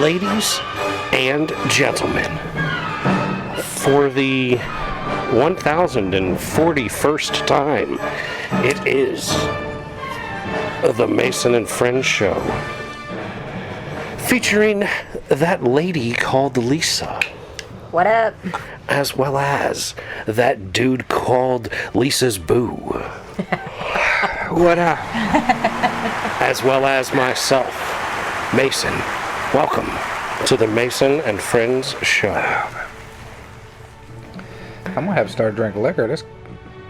ladies and gentlemen, for the 1041st time, it is the Mason and Friends Show, featuring that lady called Lisa. What up? As well as that dude called Lisa's Boo. What up? As well as myself, Mason. Welcome to the Mason and Friends Show. I'm gonna have to start drinking liquor. This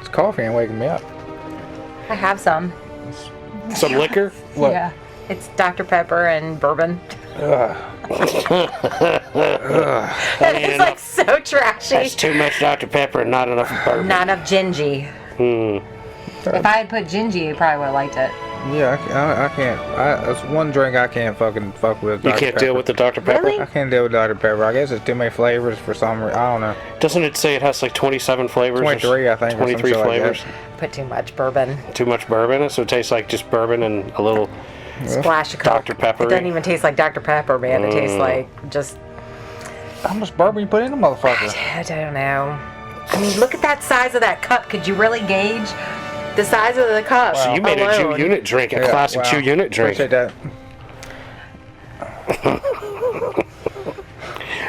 coffee ain't waking me up. I have some. Some liquor? What? Yeah. It's Dr. Pepper and bourbon. It's like so trashy. That's too much Dr. Pepper and not enough bourbon. Not enough gingy. If I had put gingy, you probably would have liked it. Yeah, I can't. That's one drink I can't fucking fuck with. You can't deal with the Dr. Pepper? Really? I can't deal with Dr. Pepper. I guess it's too many flavors for some reason. I don't know. Doesn't it say it has like 27 flavors? 23, I think. 23 flavors. Put too much bourbon. Too much bourbon? So it tastes like just bourbon and a little Splash of Coke. Dr. Pepper. It doesn't even taste like Dr. Pepper, man. It tastes like just... How much bourbon you put in the motherfucker? I don't know. I mean, look at that size of that cup. Could you really gauge the size of the cup? So you made a Jew unit drink, a classic Jew unit drink. Appreciate that.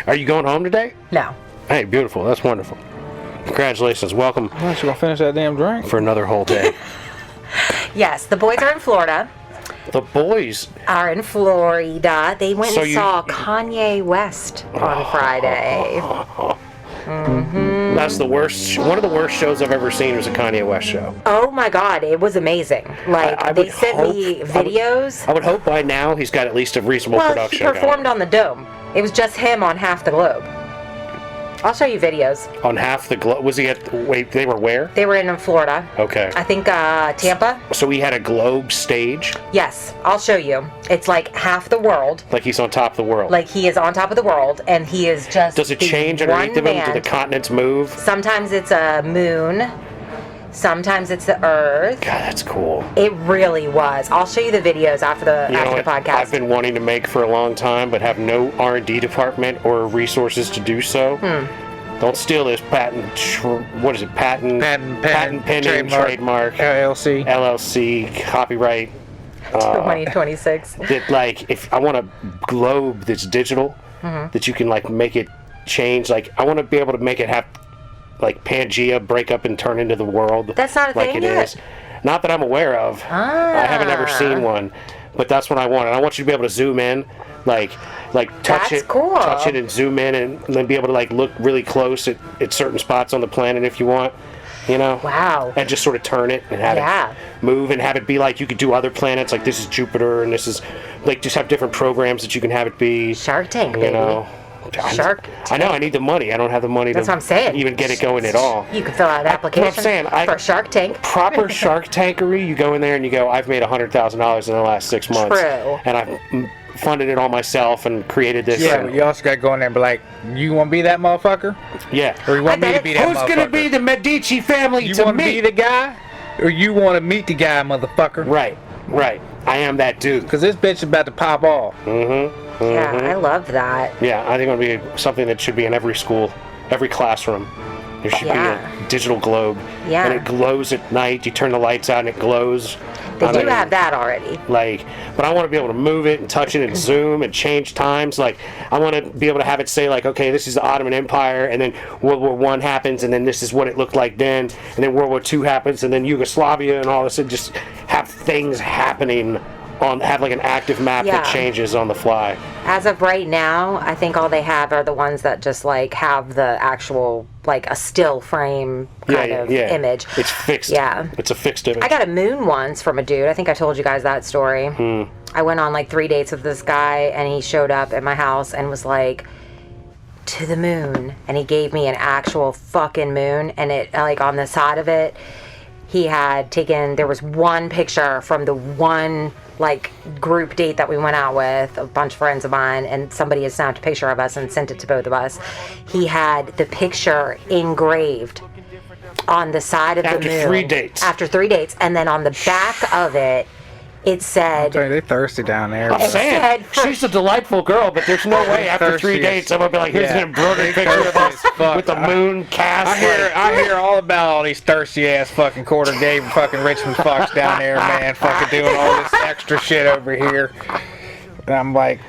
Are you going home today? No. Hey, beautiful. That's wonderful. Congratulations. Welcome Why don't you gonna finish that damn drink? for another whole day. Yes, the boys are in Florida. The boys. Are in Florida. They went So and saw Kanye West on Friday. That's the worst. One of the worst shows I've ever seen was a Kanye West show. Oh my God, it was amazing. Like, I they would sent me videos. I would hope by now he's got at least a reasonable Well, he production. performed on the Dome. It was just him on half the globe. I'll show you videos. On half the globe. Was he at? Wait, they were where? They were in Florida. Okay. I think Tampa. So he had a globe stage, Yes, I'll show you. It's like half the world. like he's on top of the world. Like he is on top of the world, and he is just. Does it the change underneath of one him? Do the man. continents move? Sometimes it's a moon. Sometimes it's the Earth. God, that's cool. It really was. I'll show you the videos after the You know after the what podcast. I've been wanting to make for a long time, but have no R&D department or resources to do so. Don't steal this patent. What is it? Patent pending trademark. LLC copyright. 2026. That like if I want a globe that's digital, that you can like make it change. Like I want to be able to make it have like Pangea break up and turn into the world. That's not a like thing it yet? is. Not that I'm aware of. I haven't ever seen one, but that's what I want. And I want you to be able to zoom in, like touch That's it, cool. touch it, and zoom in, and then be able to like look really close at certain spots on the planet if you want. You know? Wow. And just sort of turn it and have it move and have it be like you could do other planets, like this is Jupiter and this is like just have different programs that you can have it be. Shark Tank, You baby. know. Shark I know. I need the money. I don't have the money That's to what I'm saying. even get it going at all. You can fill out an application for Shark Tank. Proper Shark Tankery. You go in there and you go, I've made $100,000 in the last 6 months. True. And I've funded it all myself and created this. Yeah, but you also got to go in there and be like, you want to be that motherfucker? Yeah. Or you want me to be that Who's motherfucker? going to be the Medici family You to want to me? be the guy? Or you want to meet the guy, motherfucker? Right. I am that dude. Because this bitch is about to pop off. Yeah, I love that. Yeah, I think it'll be something that should be in every school, every classroom. There should be a digital globe. Yeah. And it glows at night. You turn the lights out and it glows. They do have that already. Like, but I want to be able to move it and touch it and zoom and change times. Like, I want to be able to have it say, like, okay, this is the Ottoman Empire, and then World War I happens, and then this is what it looked like then, and then World War II happens, and then Yugoslavia and all this, and just have things happening have like an active map that changes on the fly. As of right now, I think all they have are the ones that just like have the actual like a still frame kind of image. It's fixed. Yeah. It's a fixed image. I got a moon once from a dude. I think I told you guys that story. I went on like 3 dates with this guy, and he showed up at my house and was like, to the moon. And he gave me an actual fucking moon, and it like on the side of it, he had taken, there was one picture from the one like group date that we went out with, a bunch of friends of mine, and somebody had snapped a picture of us and sent it to both of us. He had the picture engraved on the side of the moon. After 3 dates. After 3 dates. And then on the back of it, it said, They thirsty down there. I'm It saying, said for- she's a delightful girl, but there's no way after 3 Thirsty dates as- I'm gonna be like, here's yeah. an embroidered picture of us fuck. with the moon cast. I hear all about all these thirsty ass fucking quarter game fucking Richmond fucks down there, man, fucking doing all this extra shit over here. And I'm like,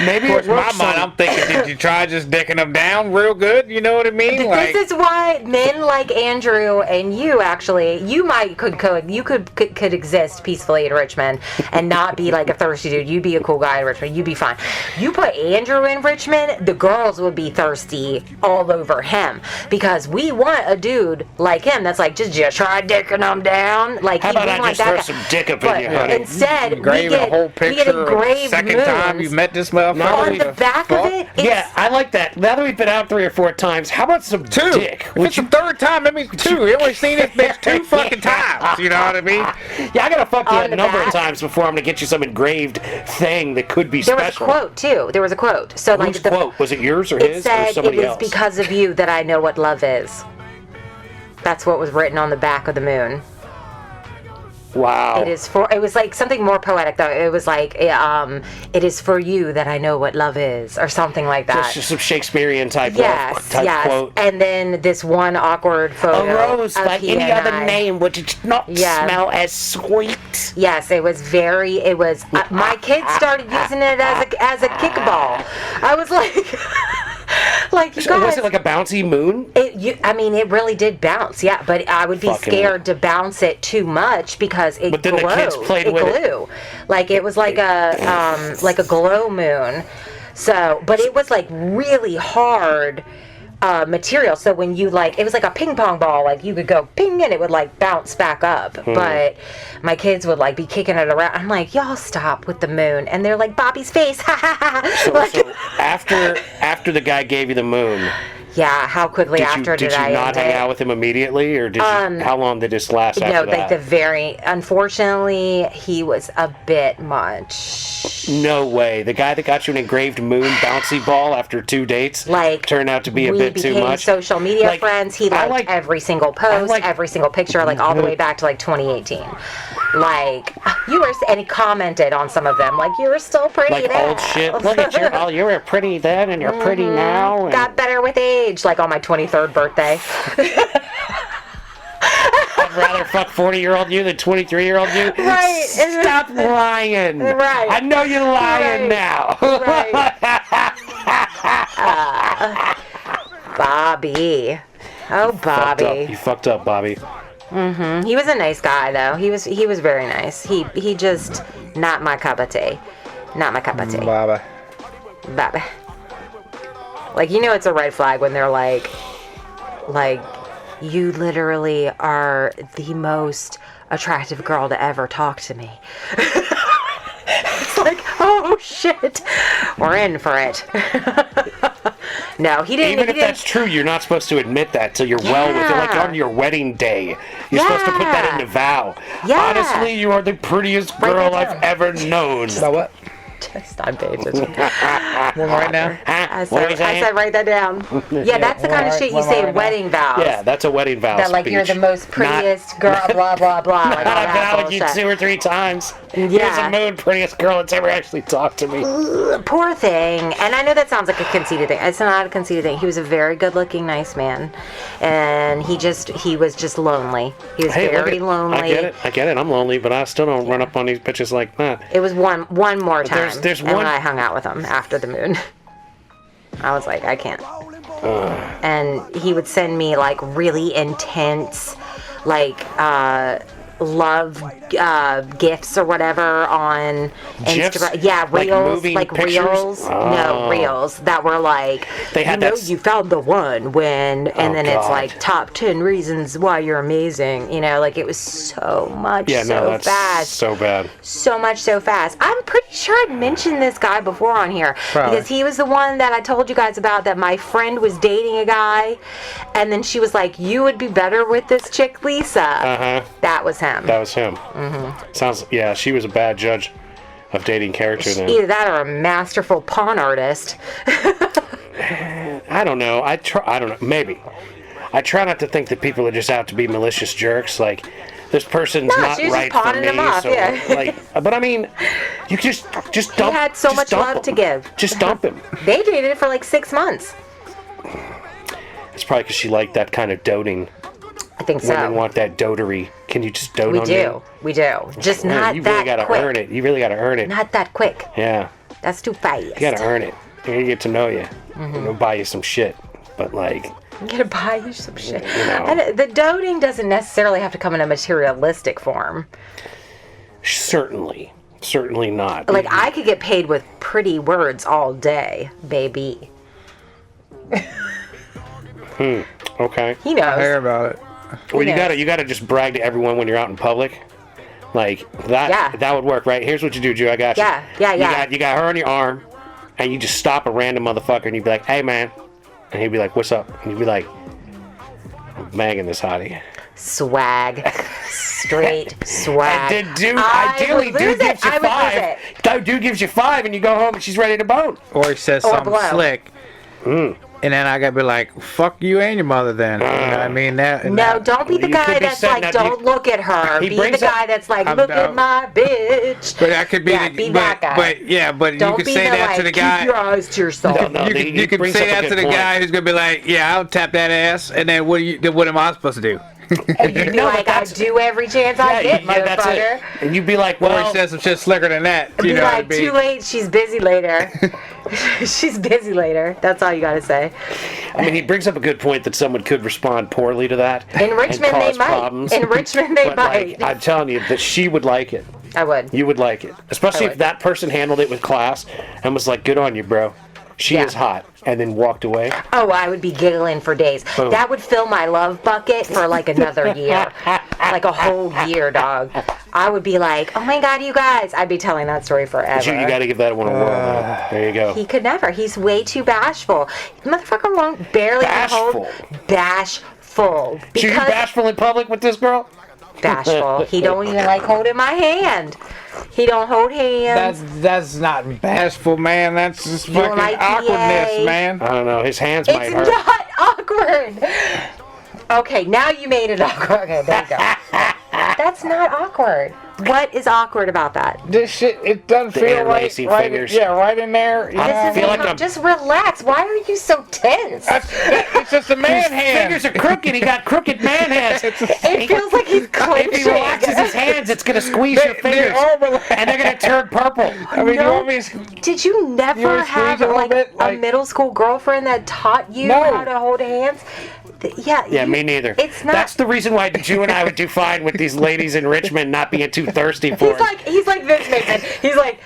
Maybe of course, it in my works mind, I'm thinking, did you try just dicking them down real good? You know what I mean? Like, this is why men like Andrew and you actually, you might could exist peacefully in Richmond and not be like a thirsty dude. You'd be a cool guy in Richmond. You'd be fine. You put Andrew in Richmond, the girls would be thirsty all over him because we want a dude like him that's like just try dicking them down. Like How about we I want just that throw guy. some dick up But in you, honey? instead, we engrave a get whole we get picture of the engraved second moons. time you met this motherfucker. On the back of it, it's, Yeah, I like that. Now that we've been out 3 or 4 times, how about some Two. dick? If it's the third time, that means two. You only seen this bitch 2 fucking times. You know what I mean? Yeah, I gotta fuck you On a the number of back. times before I'm gonna get you some engraved thing that could be there was a special. quote too. There was a quote. So like Whose quote? Was it yours or It his said or somebody it was else? because of you that I know what love is. That's what was written on the back of the moon. Wow. It was like something more poetic though. It was like, it is for you that I know what love is, or something like that. Just some Shakespearean type Yes, type yes. quote. And then this one awkward photo. A rose of like he any and other I. name would not Yeah. smell as sweet. Yes, it was my kids started using it as a kickball. I was like, like you So guys. was it like a bouncy moon? It really did bounce, yeah. But I would be Fucking- scared to bounce it too much because it But then the glowed. kids played it with it. glue. Like it was like a glow moon. So, but it was like really hard material. So when you it was like a ping pong ball. Like you could go ping and it would like bounce back up. But my kids would like be kicking it around. I'm like, y'all stop with the moon. And they're like, Bobby's face. Ha ha ha. So after the guy gave you the moon, Yeah, how quickly after did you I not end hang it? out with him immediately, or did you? How long did this last after No, that? like unfortunately, he was a bit much. No way. The guy that got you an engraved moon bouncy ball after 2 dates turned out to be a bit too We much. became social media friends. He liked every single post, every single picture, like all the way back to like 2018. Like and he commented on some of them, like you were still pretty like then. old shit. Look at you. Oh, you were pretty then, and you're pretty now. And Got better with age, like on my 23rd birthday. I'd rather fuck 40-year-old you than 23-year-old you. Right. Stop lying. Right. I know you're lying Right. now. Right. Bobby. Oh, Bobby. You fucked up, Bobby. He was a nice guy, though. He was very nice. He just not my cup of tea. Not my cup of tea. Baba. Bobby. Like, you know, it's a red flag when they're like, you literally are the most attractive girl to ever talk to me. It's like, oh shit, we're in for it. No, he didn't. Even if that's true, you're not supposed to admit that till you're well with it. Like on your wedding day, you're supposed to put that in the vow. Yeah. Honestly, you are the prettiest girl that I've down. ever known. So what? I'm paying attention. Right now? I What are you said, saying? write that down. Yeah, that's the kind of shit you say in wedding vows. Yeah, that's a wedding vow That like speech. you're the most prettiest girl, blah blah blah. Like, all I've been that out with you bullshit. 2 or 3 times. Here's Yeah. a moon, prettiest girl that's ever actually talked to me. Poor thing. And I know that sounds like a conceited thing. It's not a conceited thing. He was a very good-looking, nice man, and he was just lonely. He was Hey, look very at- lonely. I get it. I'm lonely, but I still don't run up on these bitches like that. It was one more time. there's and one- I hung out with him after the moon. I was like, I can't. And he would send me like really intense, like love gifts or whatever on GIFs? Instagram. Yeah, Like reels, moving like pictures? reels. No, Oh. reels that were like, They had you know, that you found the one when, and Oh, then it's God. like top 10 reasons why you're amazing. You know, like it was so much, Yeah, no, so that's fast. so bad. So much so fast. I'm pretty sure I'd mentioned this guy before on here Probably. because he was the one that I told you guys about, that my friend was dating a guy and then she was like, you would be better with this chick Lisa. Uh-huh. That was him. That was him. Sounds, yeah, she was a bad judge of dating character then. Either that or a masterful pawn artist. I don't know. I don't know. Maybe. I try not to think that people are just out to be malicious jerks. Like, this person's No, not she was just right for pawning me. him off, So, yeah. like, but I mean, you just dump. He had so just much dump love him. to give. Just dump him. They dated for like 6 months. It's probably because she liked that kind of doting. I think so. Women want that dotery. Can you just dote we on do. me? We do. Just Man, not you that really gotta quick. earn it. You really gotta earn it. Not that quick. Yeah. That's too fast. You gotta earn it. You're gonna get to know you. I'm gonna buy you some shit. But like, I'm gonna buy you some shit. You know. And the doting doesn't necessarily have to come in a materialistic form. certainly not. Like, I could get paid with pretty words all day, baby. Okay. He knows. I hear about it. Well, you knows. gotta just brag to everyone when you're out in public. Like that. Yeah. That would work, right? Here's what you do, Drew. I got you. Yeah. You got her on your arm, and you just stop a random motherfucker, and you'd be like, "Hey, man," and he'd be like, "What's up?" And you'd be like, "I'm banging this hottie." Swag. Straight swag. And dude, I ideally, would dude lose gives it. you I would lose five. it. Dude gives you five, and you go home, and she's ready to bone. Or he says Or something blow. slick. And then I gotta be like, fuck you and your mother then. You know what I mean? No, don't be the You guy could be that's setting like, up- don't look at her. He Be the brings up- guy that's like, I'm look down. at my bitch. But I could be Yeah, the, be but, that guy. but Don't you could be say the, that like, to the keep guy. your eyes to yourself. No, he You could brings say up a that to good the point. guy who's gonna be like, yeah, I'll tap that ass, and then what am I supposed to do? And you'd be No, but like, I that's- do every chance I get, that's it. motherfucker. And you'd be like, Or he well, says some shit slicker than that. You Be know what I like, mean? too late, she's busy later. She's busy later. That's all you gotta say. I mean, he brings up a good point that someone could respond poorly to that. In Richmond, and they cause might. Problems. In Richmond, they But, like, might. I'm telling you that she would like it. I would. You would like it, especially I if would. that person handled it with class and was like, "Good on you, bro. She Yeah. is hot," and then walked away. Oh, I would be giggling for days. Boom. That would fill my love bucket for like another year. Like a whole year, dog. I would be like, oh my God, you guys. I'd be telling that story forever. You got to give that one a whirl. Man. There you go. He could never. He's way too bashful. Motherfucker won't barely Bashful. hold. Bashful. So you Because bashful in public with this girl? bashful. He don't even like holding my hand. He don't hold hands. That's not bashful, man. That's just You don't fucking like awkwardness, PA? man. I don't know. His hands might It's hurt. not awkward. Okay, now you made it awkward. Okay, there you go. That's not awkward. What is awkward about that? This shit, it doesn't feel right. interlacing Right, fingers. yeah, right in there. You I know what feel I like mean? I'm- Just relax. Why are you so tense? It's just a man His hand. fingers are crooked. He got crooked man hands. It feels like he's If clenching. he relaxes his hands, it's gonna squeeze your They're fingers, all relaxed. and they're gonna turn purple. I mean, you No. want me to... Did you never wanna have squeeze it a little like bit? a Like- middle school girlfriend that taught you No. how to hold hands? Yeah. Yeah, me neither. It's not. That's the reason why Drew and I would do fine with these ladies in Richmond not being too thirsty for it. He's like this, Mason. He's like.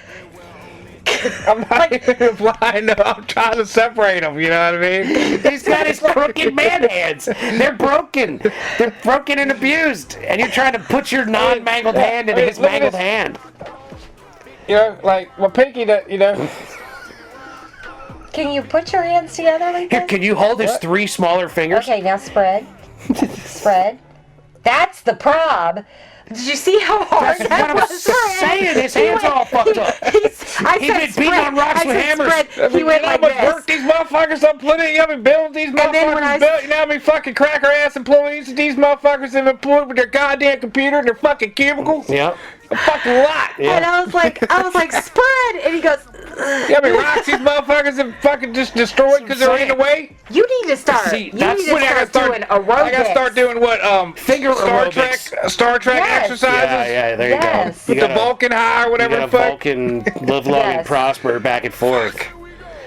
I'm not even implying, no, I'm trying to separate them, you know what I mean? He's got his crooked man hands. They're broken. They're broken and abused. And you're trying to put your non-mangled hand into his Look at mangled this. hand. You know, like, my pinky, that, you know... Can you put your hands together like Here, this? can you hold his What? 3 smaller fingers? Okay, now spread. Spread. That's the prob. Did you see how hard That's that what I'm was for him? saying. His He hands went- all fucked up. I He's said been beating spread. on rocks I with said hammers. spread. He went you know like how much work this. these motherfuckers I'm putting in? You know how many bills these And then when I- motherfuckers built? You know how many fucking cracker ass employees these motherfuckers have employed with their goddamn computer and their fucking cubicles? Yep. A fucking lot. Yeah. And I was like, spread. And he goes, You know how many rocks these motherfuckers have fucking just destroyed because they're in the way? you need to start. See, You that's need to When I gotta start doing aerobics. I gotta start doing what? Finger Star aerobics. Trek Yes. exercises. Yeah, there you Yes. go. With the Vulcan high or You whatever gotta the fuck. Vulcan, live long and Yes. prosper back and forth.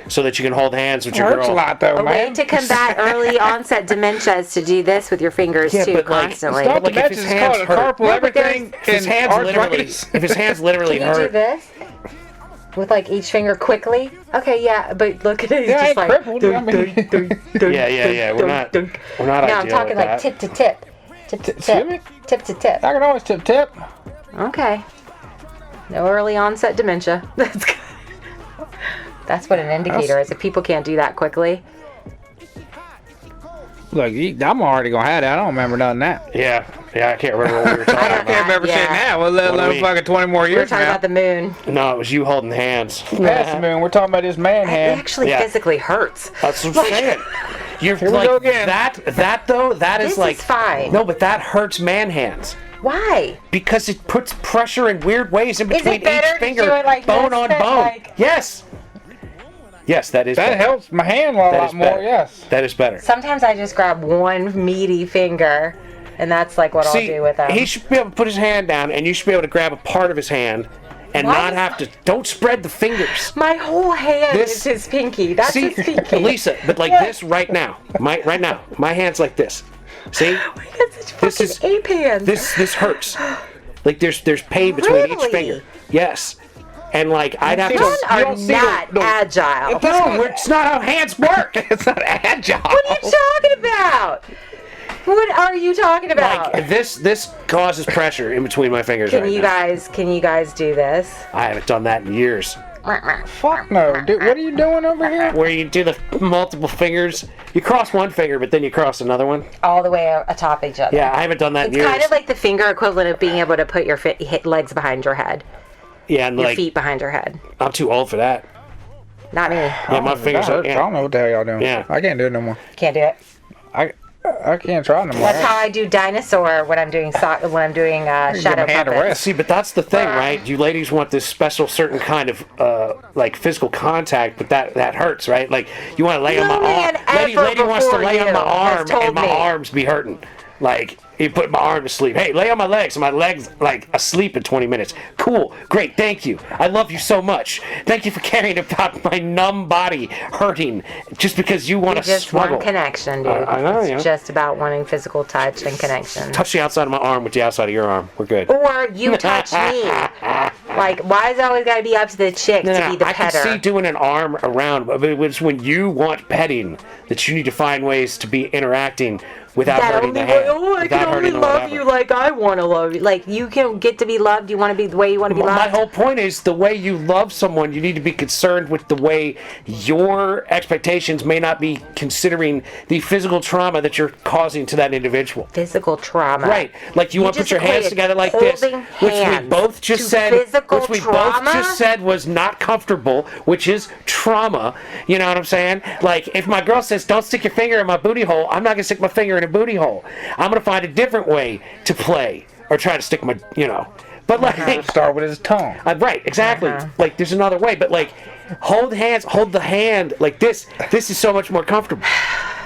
So that you can hold hands with It your hurts girl. a lot though, A way man. to combat early onset dementia is to do this with your fingers Yeah, too, but, like, constantly. Stop Like, the if his mentions, it's called hands a hurt. carpal No, but everything If his and hands literally, arthritis. if his hands literally Can you do hurt, this? With like each finger quickly? Okay, yeah, but look at it. He's Yeah, I just ain't like. crippled. I mean, yeah. We're not No, I'm ideal talking with like that. tip to tip. Tip to Excuse me? tip. Tip to tip. I can always tip. Okay. No early onset dementia. That's good. That's what an indicator is. If people can't do that quickly. Look, I'm already gonna have that. I don't remember none of that. Yeah, I can't remember what we were talking I don't I about. can't remember Yeah. saying that. Well, let What do alone we- fucking 20 more We were years talking now. about the moon. No, it was you holding hands. Past the moon. We're talking about this man It hand. actually Yeah. physically hurts. That's what I'm saying. You're we like go again. that though. That This is like is fine. No, but that hurts man hands. Why? Because it puts pressure in weird ways in Is between it better each to finger, do it like bone this on than bone. like- Yes. Yes, that is That better. helps my hand a That lot is more, better. yes. That is better. Sometimes I just grab one meaty finger, and that's like what I'll do with them. he should be able to put his hand down, and you should be able to grab a part of his hand and Why not does- have to. Don't spread the fingers. My whole hand This- is his pinky. That's See, his pinky. Lisa, but like this right now. Right now. My hand's like this. See? That's such This fucking is- ape hands. This hurts. Like there's pain between each Really? finger. Yes. And like I'd have see to. those- are don't see not the- agile. No, it's not how hands work. It's not agile. What are you talking about? What are you talking about? Like this causes pressure in between my fingers. Can right you now. guys do this? I haven't done that in years. Fuck no. Dude, what are you doing over here? Where you do the multiple fingers, you cross one finger, but then you cross another one. All the way atop each other. Yeah, I haven't done that in It's years. kind of like the finger equivalent of being able to put your legs behind your head, yeah, and your like feet behind your head. I'm too old for that. Not me. Yeah, my fingers That are. hurts. I Yeah. don't know what the hell y'all doing. Yeah. I can't do it no more. Can't do it. I can't try no more. That's how I do dinosaur when I'm doing shadow my hand to puppets. rest. See, but that's the thing, right? You ladies want this special, certain kind of like physical contact, but that hurts, right? Like you want to lay on my No man arm. Lady ever wants to before lay on you my has arm, told and my me. arms be hurting. Like he put my arm to sleep. Hey, lay on my legs. And my legs like asleep in 20 minutes. Cool, great, thank you. I love you so much. Thank you for caring about my numb body hurting just because you want to Just struggle. one connection, dude. I know, It's yeah. just about wanting physical touch and connection. Touch the outside of my arm with the outside of your arm. We're good. Or you touch me. Like, why is it always got to be up to the chick to be the I can see petter? doing an arm around, but it's when you want petting that you need to find ways to be interacting without That hurting only the way, hand. oh, I without can only hurting the love whatever. you like I want to love you. Like, you can get to be loved. You want to be the way you want to be My loved. whole point is the way you love someone, you need to be concerned with the way your expectations may not be considering the physical trauma that you're causing to that individual. Physical trauma. Right, like you want to put just your hands equated together like this, holding which we hands both just to said, physical which we trauma? both just said was not comfortable, which is trauma. You know what I'm saying? Like if my girl says, "Don't stick your finger in my booty hole," I'm not gonna stick my finger in a booty hole. I'm gonna find a different way to play or try to stick my, But like, Start with his tongue. right, exactly. Uh-huh. Like there's another way, but like, hold the hand like this. This is so much more comfortable.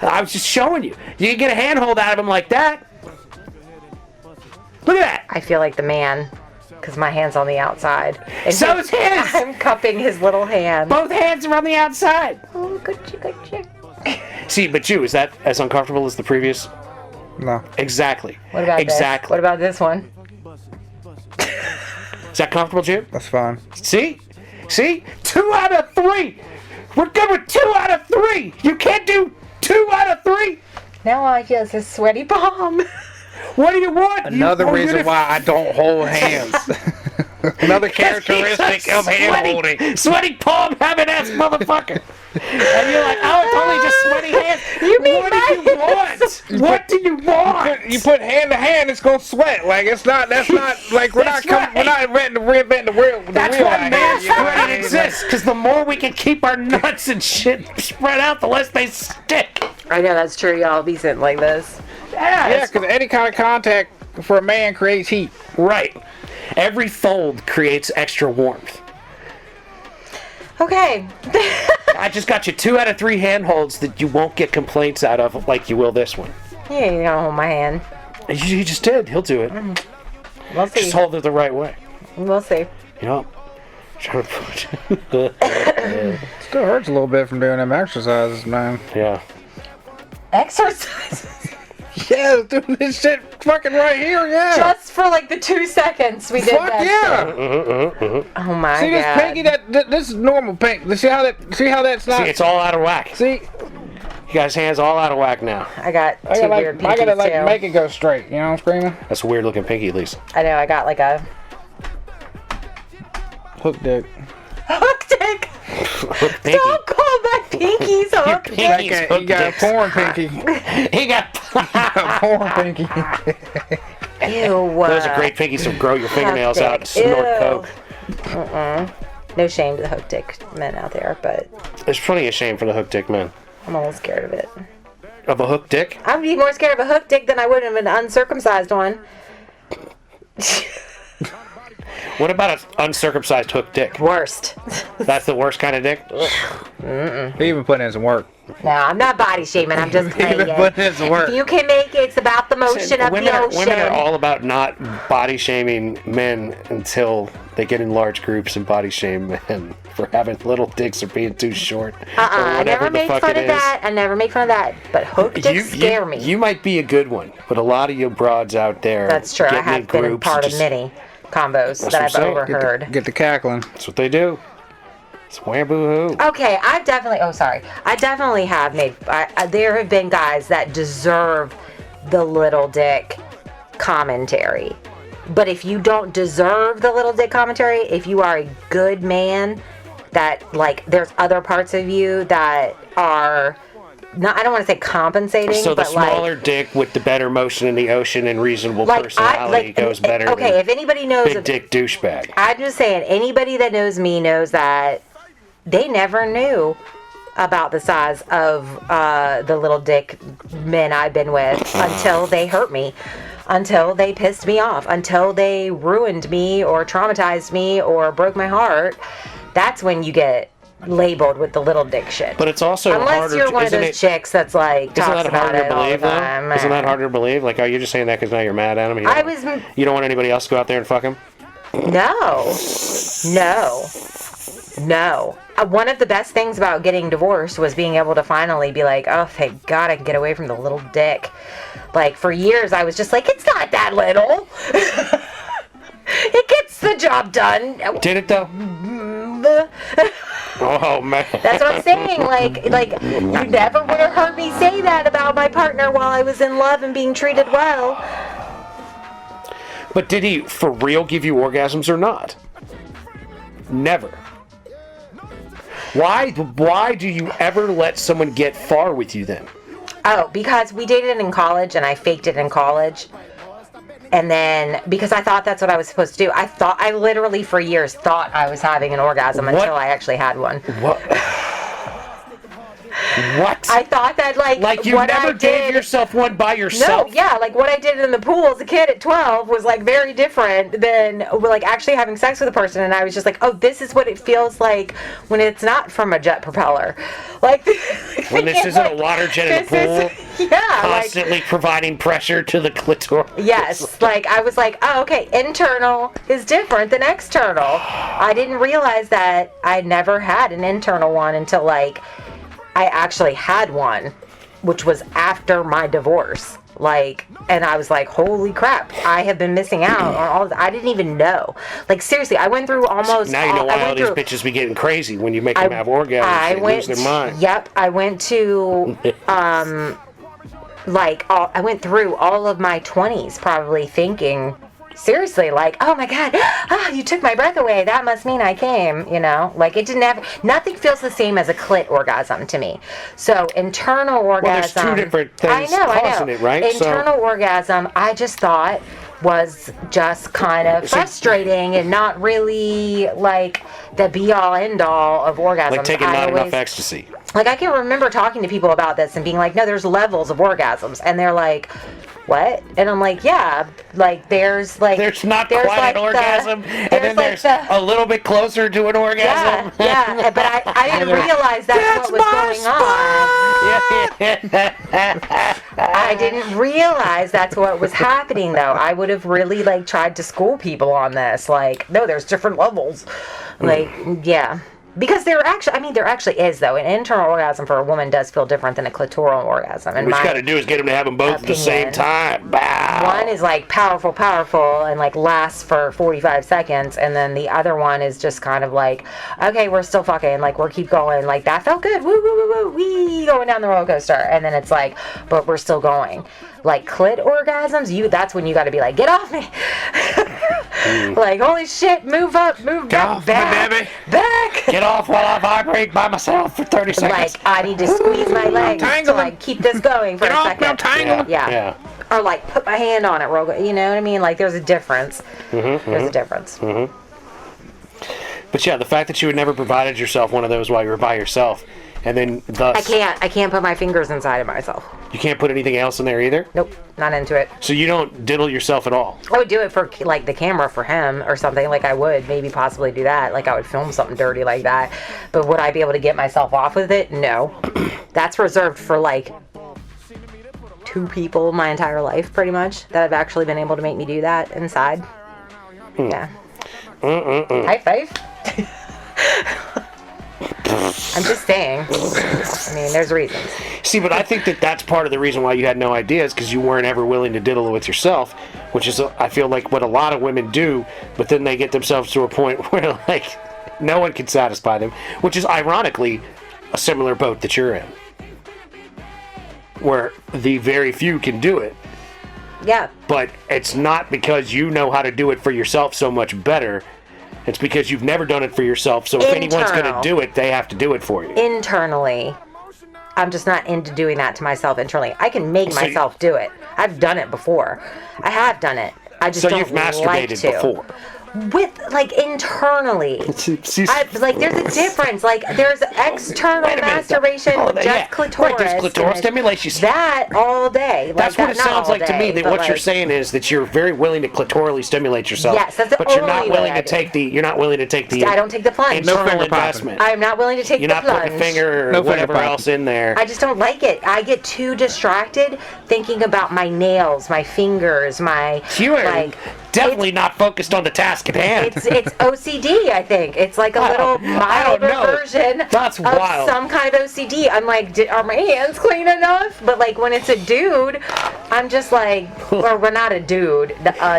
I was just showing you. You can get a handhold out of him like that. Look at that. I feel like the man, because my hand's on the outside. And So is his. I'm cupping his little hand. Both hands are on the outside. Oh, good chick, good chick. See, but you, is that as uncomfortable as the previous? No. Exactly. What about exactly. this? What about this one? Is that comfortable, Jim? That's fine. See? 2 out of 3. We're good with 2 out of 3. You can't do 2 out of 3. Now all I feel is a sweaty palm. What do you want? Another you reason why I don't hold hands. Another characteristic of hand holding. Sweaty palm having ass motherfucker. And you're like, oh, it's only just sweaty hands. You mean what do you want? What do you want? You put hand to hand, it's gonna sweat. Like it's not. That's not like we're That's not. We're not reinventing the wheel. That's wheel why out mass here, you know what I spreading mean? exists, because the more we can keep our nuts and shit spread out, the less they stick. I know that's true, y'all. Be sitting like this. Yeah, Yeah, because any kind of contact for a man creates heat. right. Every fold creates extra warmth. Okay. I just got you 2 out of 3 handholds that you won't get complaints out of like you will this one. You ain't gonna hold my hand. You just did. He'll do it. We'll see. Just hold it the right way. We'll see. Yep. Trying to put. Still hurts a little bit from doing them exercises, man. Yeah. Exercise. Yeah, doing this shit fucking right here, yeah. Just for like the 2 seconds we did Fuck that. yeah. Oh my See this god. pinky? This is normal pink. See how that's not. See, it's all out of whack. See, You guys' hands all out of whack now. I got I two gotta weird like, I gotta pinkies like too. make it go straight. You know what I'm screaming? That's a weird looking pinky, Lisa. I know, I got like a Hook dick. hook dick. Pinky. Don't call my pinkies hook pinky- dick. He's You hook got a dicks. porn pinky. He got. A porn pinky. Ew. Those are great pinkies to grow your fingernails Hook out and dick. snort Ew. coke. No shame to the hook dick men out there, but There's plenty of shame for the hook dick man. I'm a little scared of it. Of a hook dick? I'd be more scared of a hook dick than I would of an uncircumcised one. What about an uncircumcised hook dick? Worst. That's the worst kind of dick? He even put in some work. No, I'm not body shaming. I'm just He even put in some work. If you can make it, it's about the motion of the ocean. Women are all about not body shaming men until they get in large groups and body shame men for having little dicks or being too short. I never make fun of that. I never make fun of that. But hook dicks scare me. You might be a good one, but a lot of you broads out there. That's true. I have been a part of many combos that I've overheard. Get the cackling. That's what they do. It's wham-boo-hoo. Okay, I definitely have made. There have been guys that deserve the little dick commentary. But if you don't deserve the little dick commentary, if you are a good man, that like there's other parts of you that are not, I don't want to say compensating, so the but smaller dick with the better motion in the ocean and reasonable personality goes better. Okay, if anybody knows big dick douchebag. I'm just saying, anybody that knows me knows that they never knew about the size of the little dick men I've been with until they hurt me, until they pissed me off, until they ruined me or traumatized me or broke my heart. That's when you get labeled with the little dick shit. But it's also unless harder, you're one of those chicks that's like talks about it all the time. Isn't that harder to believe? Like, are you just saying that because now you're mad at him? You don't want anybody else to go out there and fuck him? No. One of the best things about getting divorced was being able to finally be like, oh, thank God I can get away from the little dick. Like, for years, I was just like, it's not that little. It gets the job done. Did it, though? Oh, man. That's what I'm saying. Like you never would have heard me say that about my partner while I was in love and being treated well. But did he, for real, give you orgasms or not? Never. Why do you ever let someone get far with you then? Oh, because we dated in college and I faked it in college. And then, because I thought that's what I was supposed to do. I literally for years thought I was having an orgasm until I actually had one. What? I thought that like you never gave yourself one by yourself. No, yeah, like what I did in the pool as a kid at 12 was like very different than like actually having sex with a person, and I was just like, oh, this is what it feels like when it's not from a jet propeller. Like when this isn't a water jet in the pool. Constantly providing pressure to the clitoris. Yes, like I was like, oh, okay, internal is different than external. I didn't realize that I never had an internal one until like I actually had one, which was after my divorce. Like, and I was like, holy crap, I have been missing out on all of that. I didn't even know. Like, seriously, I went through almost... Now you know why all these bitches be getting crazy when you make them have orgasms. They lose their mind. Yep, I went to... I went through all of my 20s probably thinking... Seriously, like, oh my God, you took my breath away. That must mean I came, you know? Like, it didn't have, nothing feels the same as a clit orgasm to me. So, internal orgasm. Well, there's two different things causing it, right? Internal orgasm, I just thought was just kind of frustrating and not really, like, the be-all, end-all of orgasms. Like taking not enough ecstasy. Like, I can remember talking to people about this and being like, no, there's levels of orgasms. And they're like... What? And I'm like, yeah, like there's not quite like an orgasm, and then there's a little bit closer to an orgasm. Yeah, but I didn't realize that's what was going on. I didn't realize that's what was happening though. I would have really like tried to school people on this. Like, no, there's different levels. Like, yeah. Because there actually is, though. An internal orgasm for a woman does feel different than a clitoral orgasm. What you got to do is get them to have them both at the same time. Bow. One is like powerful, and like lasts for 45 seconds. And then the other one is just kind of like, okay, we're still fucking. Like, we're keep going. Like, that felt good. Woo, woo, woo, woo. Wee, going down the roller coaster. And then it's like, but we're still going. Like, clit orgasms, that's when you got to be like, get off me. Like, holy shit, move up, move back, baby. Get off while I vibrate by myself for 30 seconds. Like, I need to squeeze my legs to, like, keep this going for a second. I'm tangling. Yeah. Or, like, put my hand on it real good. You know what I mean? Like, there's a difference. There's a difference. But yeah, the fact that you had never provided yourself one of those while you were by yourself, and then thus I can't put my fingers inside of myself. you can't put anything else in there either. Nope, not into it. So you don't diddle yourself at all. I would do it for like the camera for him or something. Like I would maybe possibly do that. Like I would film something dirty like that. But would I be able to get myself off with it? No. That's reserved for like 2 people my entire life, pretty much, that have actually been able to make me do that inside. Yeah. High five. I'm just saying. I mean, there's reasons. See, but I think that that's part of the reason why you had no ideas, because you weren't ever willing to diddle with yourself, which is, I feel like, what a lot of women do, but then they get themselves to a point where, like, no one can satisfy them, which is, ironically, a similar boat that you're in, where the very few can do it. Yeah. But it's not because you know how to do it for yourself so much better. It's because you've never done it for yourself, so if anyone's going to do it, they have to do it for you. Internally, I'm just not into doing that to myself internally. I can make myself do it. I've done it before. I have done it. I just So don't you've masturbated before. With, like, internally. Like, there's a difference. Like, there's external masturbation, just clitoris. Right, there's clitoral stimulation. That all day. That's like, what it sounds like to me. That what you're saying is that you're very willing to clitorally stimulate yourself. Yes, that's the but you're only not way willing I to take the. You're not willing to take the. I don't take the plunge. Internal No finger investment. I'm not willing to take You're the not plunge. putting a finger or No finger whatever popping. else in there. I just don't like it. I get too distracted thinking about my nails, my fingers, my You are like. definitely not focused on the task at hand. It's OCD. I think it's like a little milder know. version That's of wild. some kind of OCD. I'm like, are my hands clean enough? But like when it's a dude, I'm just like, or we're not a dude,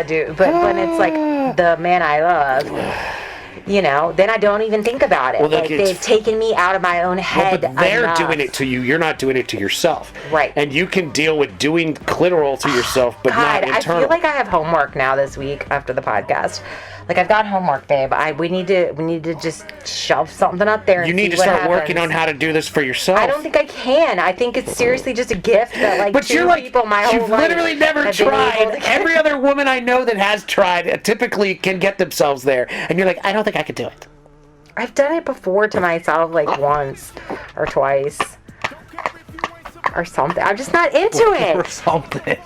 dude, but when it's like the man I love. You know, then I don't even think about it. Well, like they've taken me out of my own head. But they're enough. doing it to you. You're not doing it to yourself. Right. And you can deal with doing clitoral to yourself, but God, not I internal. feel like I have homework now this week after the podcast. Like I've got homework, babe. We need to just shove something up there. And you need to see what start happens. working on how to do this for yourself. I don't think I can. I think it's seriously just a gift that like But 2 you're like, people my whole you've life literally never have been able tried. to get. Every other woman I know that has tried typically can get themselves there. And you're like, I don't think I could do it. I've done it before to myself like once or twice or something. I'm just not into Or it. something.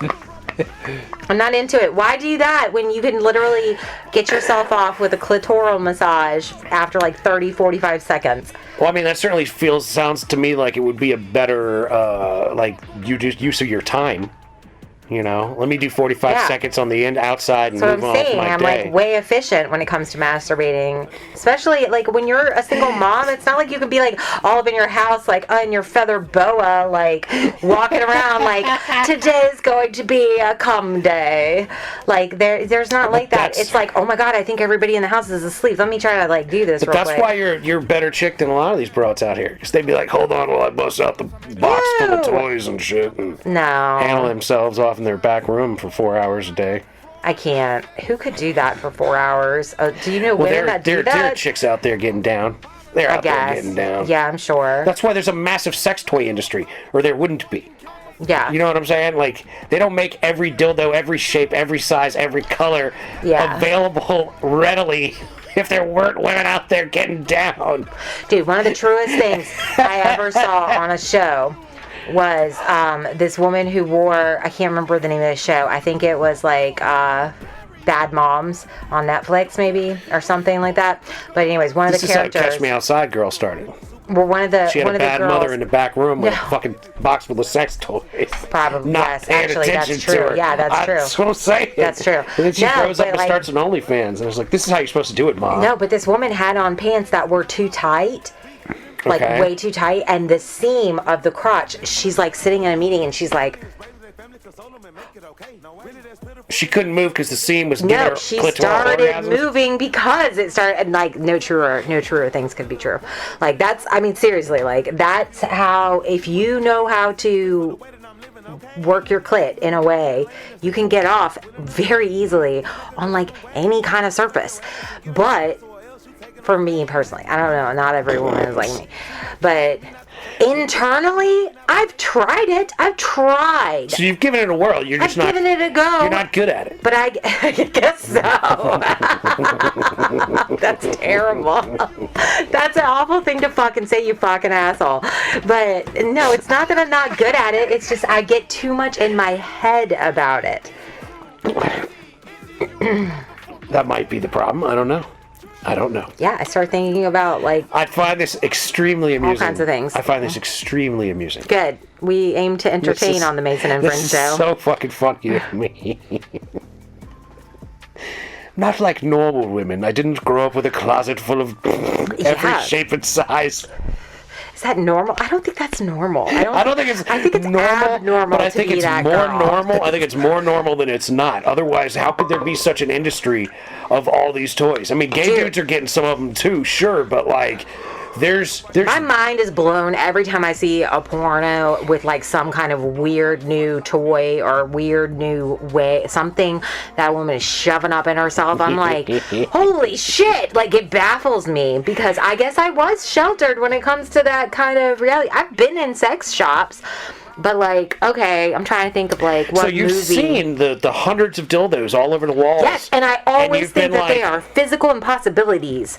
I'm not into it. Why do that when you can literally get yourself off with a clitoral massage after like 30, 45 seconds? Well, I mean, that certainly sounds to me like it would be a better, like, use of your time. You know, let me do 45 seconds on the end outside and That's move what on I'm saying. with my I'm day. like way efficient when it comes to masturbating, especially like when you're a single mom. It's not like you can be like all up in your house, like in your feather boa, like walking around like today's going to be a cum day. Like there's not like that. It's like, oh my god, I think everybody in the house is asleep. Let me try to like do this. But real that's quick. why you're a better chick than a lot of these broads out here. Because they'd be like, hold on while I bust out the box full of No. toys and shit and No, handle themselves off in their back room for 4 hours a day. I can't. Who could do that for 4 hours? Do you know Well, women that do there are that? chicks out there getting down. They're I out there guess. getting down. Yeah, I'm sure. That's why there's a massive sex toy industry, or there wouldn't be. Yeah. You know what I'm saying? Like, they don't make every dildo, every shape, every size, every color available readily if there weren't women out there getting down. Dude, one of the truest things I ever saw on a show was this woman who wore, I can't remember the name of the show. I think it was like Bad Moms on Netflix maybe or something like that. But anyways, one of This the is how characters. Catch Me Outside girl started. Well, one of the She had one a of the bad girls, mother in the back room with a No. fucking box full of sex toys. Probably, Not yes. paying Actually, that's attention to true. her. Yeah, that's true. That's what I'm saying. That's true. And then she No, grows up but, and like- starts an OnlyFans. And I was like, this is how you're supposed to do it, Mom. No, but this woman had on pants that were too tight. Like Okay. way too tight, and the seam of the crotch, she's like sitting in a meeting and she's like, She couldn't move because the seam was giving no, her she clitoral started orgasms. moving because it started, and like no truer things could be true. Like that's, I mean seriously, like that's how, if you know how to work your clit in a way, you can get off very easily on like any kind of surface. But for me personally, I don't know, not every woman is like me, but Internally, I've tried it. I've tried. So you've given it a whirl. You're just I've given it a go. You're not good at it. But I guess so. That's terrible. That's an awful thing to fucking say, you fucking asshole. But no, it's not that I'm not good at it. It's just I get too much in my head about it. That might be the problem. I don't know. Yeah, I start thinking about, like, I find this extremely amusing. all kinds of things. I find this extremely amusing. Good. We aim to entertain on the Mason and Friends This show. is so fucking funny to me. Not like normal women. I didn't grow up with a closet full of every shape and size. Is that normal? I don't think that's normal. I don't think it's normal, abnormal but I to think be it's that more girl. normal. I think it's more normal than it's not. Otherwise, how could there be such an industry of all these toys? I mean, gay dudes are getting some of them too, sure, but like, there's. My mind is blown every time I see a porno with like some kind of weird new toy or weird new way, something that woman is shoving up in herself. I'm like, holy shit! Like, it baffles me because I guess I was sheltered when it comes to that kind of reality. I've been in sex shops. But, like, okay, I'm trying to think of, like, what So you've movie. seen the hundreds of dildos all over the walls. Yes, and I always think that they like, are physical impossibilities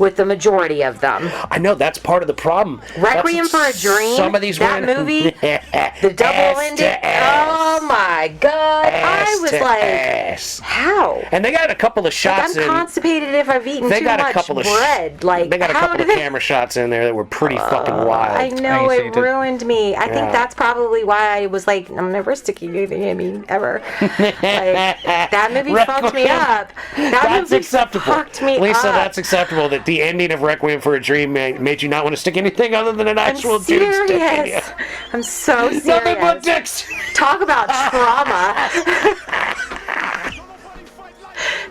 with the majority of them. I know, that's part of the problem. Requiem for a Dream, Some of these that women, movie, the double ending. Oh my god! I was like, how? And they got a couple of Like, shots I'm in. constipated if I've eaten They too got a much couple of bread. Like, they got a how couple did of it? camera shots in there that were pretty fucking wild. I know, I ain't it seen it. ruined me. I Yeah. think that's probably why I was like, I'm never sticking anything in me ever. Like, that movie fucked me Requiem. up. That That's movie acceptable. fucked me Lisa, up. that's acceptable. That the ending of Requiem for a Dream made you not want to stick anything other than an I'm actual dude stick in you. serious. I'm so serious. Nothing but dicks. Talk about trauma.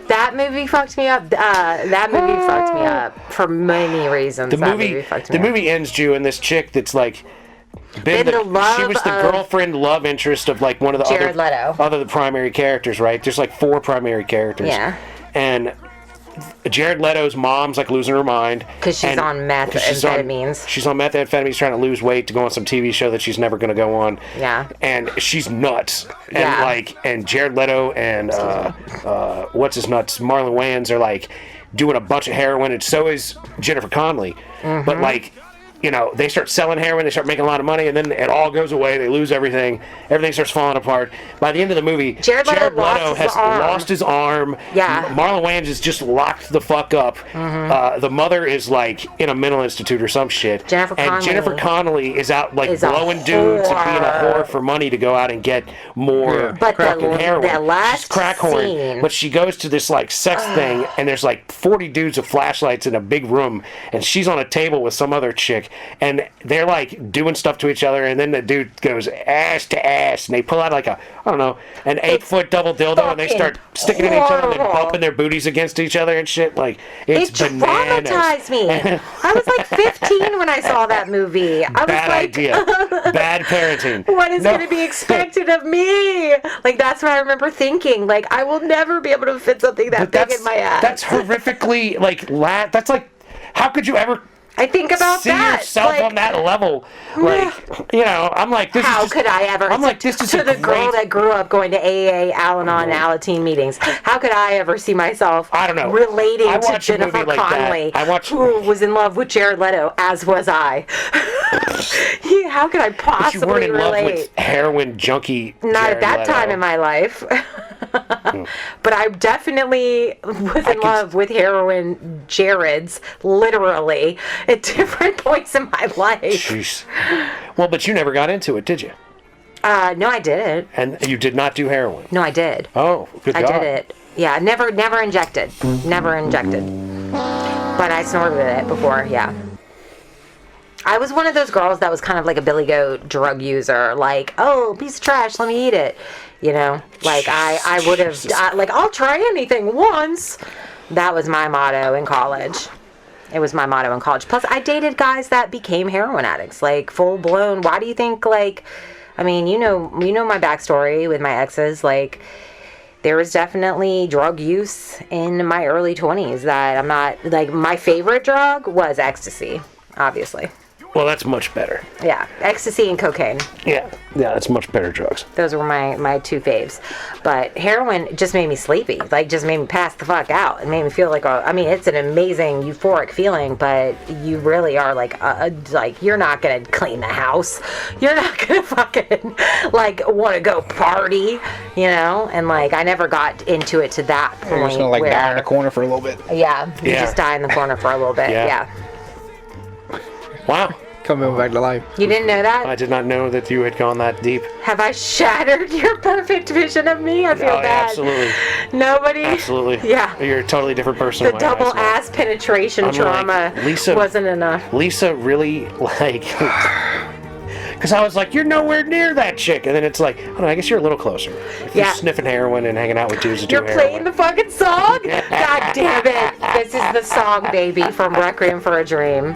That movie fucked me up. That movie fucked me up for many reasons. The that movie fucked me the up. movie ends you and this chick that's like Been the love she was the of girlfriend love interest of like one of the Jared Leto. other primary characters, right? There's like 4 primary characters. Yeah. And Jared Leto's mom's like losing her mind Because she's on methamphetamines. She's on methamphetamines, trying to lose weight to go on some TV show that she's never going to go on. Yeah. And she's nuts. And Yeah. and Jared Leto and what's his nuts, Marlon Wayans are like doing a bunch of heroin, and so is Jennifer Connelly. Mm-hmm. But like, you know, they start selling heroin, they start making a lot of money, and then it all goes away. They lose everything. Everything starts falling apart. By the end of the movie, Jared Leto lost his has arm. lost his arm. Yeah. Marlon Wayans is just locked the fuck up. The mother is like in a mental institute or some shit. Jennifer Jennifer Connelly is out like is a blowing dudes and being a whore. whore for money to go out and get more But fucking heroin. the last She's crack whoring. scene- But she goes to this like sex thing, and there's like 40 dudes with flashlights in a big room, and she's on a table with some other chick, and they're like doing stuff to each other, and then the dude goes ass to ass, and they pull out like an 8-foot double dildo, and they start sticking it in each other and then horrible. bumping their booties against each other and shit. Like, it's It bananas. traumatized me. I was like 15 when I saw that movie. I was Bad like, idea. Bad parenting. what is No. going to be expected of me? Like, that's what I remember thinking. Like, I will never be able to fit something that big in my ass. That's horrifically like that's like, how could you ever I think about see that. yourself like, on that level? Like, you know, I'm like, this how is just, could I ever? I'm like, this is to a the girl great- that grew up going to AA, Al-Anon, Alateen meetings. How could I ever see myself? I don't know. Relating I to watch a movie Jennifer like that. Connelly, I watch- who was in love with Jared Leto, as was I. Yeah, how could I But you possibly weren't in love relate? with heroin junkie. Not Jared at that Leto. time in my life. But I definitely was in love with heroin Jareds, literally, at different points in my life. Jeez. Well, but you never got into it, did you? No, I didn't. And you did not do heroin. No, I did. Oh, good I God. did it. Yeah, never injected. Never injected. But I snorted it before, yeah. I was one of those girls that was kind of like a Billy Goat drug user. Like, oh, piece of trash, let me eat it. You know? Like, I would have, like, I'll try anything once. That was my motto in college. It was my motto in college. Plus, I dated guys that became heroin addicts. Like, full blown. Why do you think, like, I mean, you know my backstory with my exes. Like, there was definitely drug use in my early 20s that I'm not, like, my favorite drug was ecstasy, obviously. Well, that's much better. Yeah, ecstasy and cocaine. Yeah, that's much better drugs. Those were my two faves. But heroin just made me sleepy. Like, just made me pass the fuck out. It made me feel like, it's an amazing euphoric feeling, but you really are like you're not going to clean the house. You're not going to fucking, like, want to go party, you know? And, like, I never got into it to that point. You're just going to, like, die in the corner for a little bit. Yeah, you just die in the corner for a little bit. Yeah. Wow. Coming back to life. You didn't know that? I did not know that you had gone that deep. Have I shattered your perfect vision of me? I feel bad. Absolutely. Nobody? Absolutely. Yeah. You're a totally different person. The double ass penetration trauma wasn't enough. Lisa really, like... Because I was like, you're nowhere near that chick. And then it's like, I don't know, I guess you're a little closer. If you're sniffing heroin and hanging out with dudes that do heroin. You're playing the fucking song? God damn it. This is the song, baby, from Requiem for a Dream.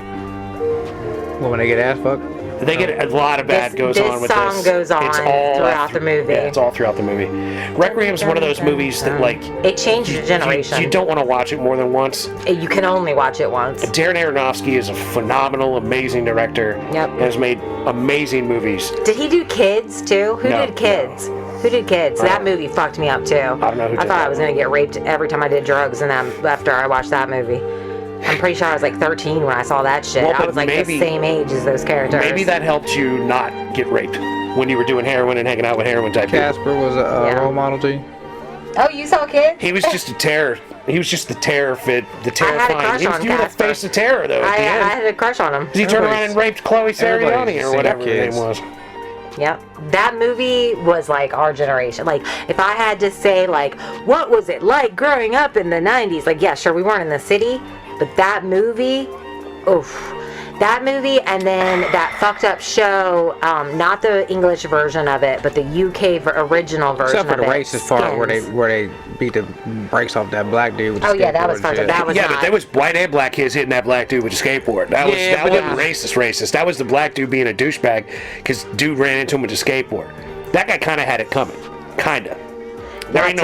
Well, when they get ass fucked? They get a lot of bad goes on with this. This song goes on throughout the movie. Yeah, it's all throughout the movie. Requiem's one of those movies that, like... It changed a generation. You don't want to watch it more than once. You can only watch it once. Darren Aronofsky is a phenomenal, amazing director. Yep. And has made amazing movies. Did he do Kids, too? Who did Kids? Who did Kids? That movie fucked me up, too. I don't know who did I thought I was going to get raped every time I did drugs after I watched that movie. I'm pretty sure I was like 13 when I saw that shit. Well, I was like the same age as those characters. Maybe that helped you not get raped when you were doing heroin and hanging out with heroin type people. Casper was a role model to you? Oh, you saw Kids? He was just a terror. He was just the terrifying. He was the face of terror, though, at the end. I had a crush on him. He turned around and raped Chloe Seriani or whatever her name was. Yep. That movie was like our generation. Like, if I had to say, like, what was it like growing up in the 90s? Like, yeah, sure, we weren't in the city, but that movie, oof. That movie, and then that fucked up show, not the English version of it, but the UK original version of it. Except for the racist part where they beat the brakes off that black dude with the skateboard. Oh yeah, that was fucked up. That was but there was white and black kids hitting that black dude with a skateboard. That wasn't racist. That was the black dude being a douchebag because dude ran into him with a skateboard. That guy kind of had it coming. Kind of. There ain't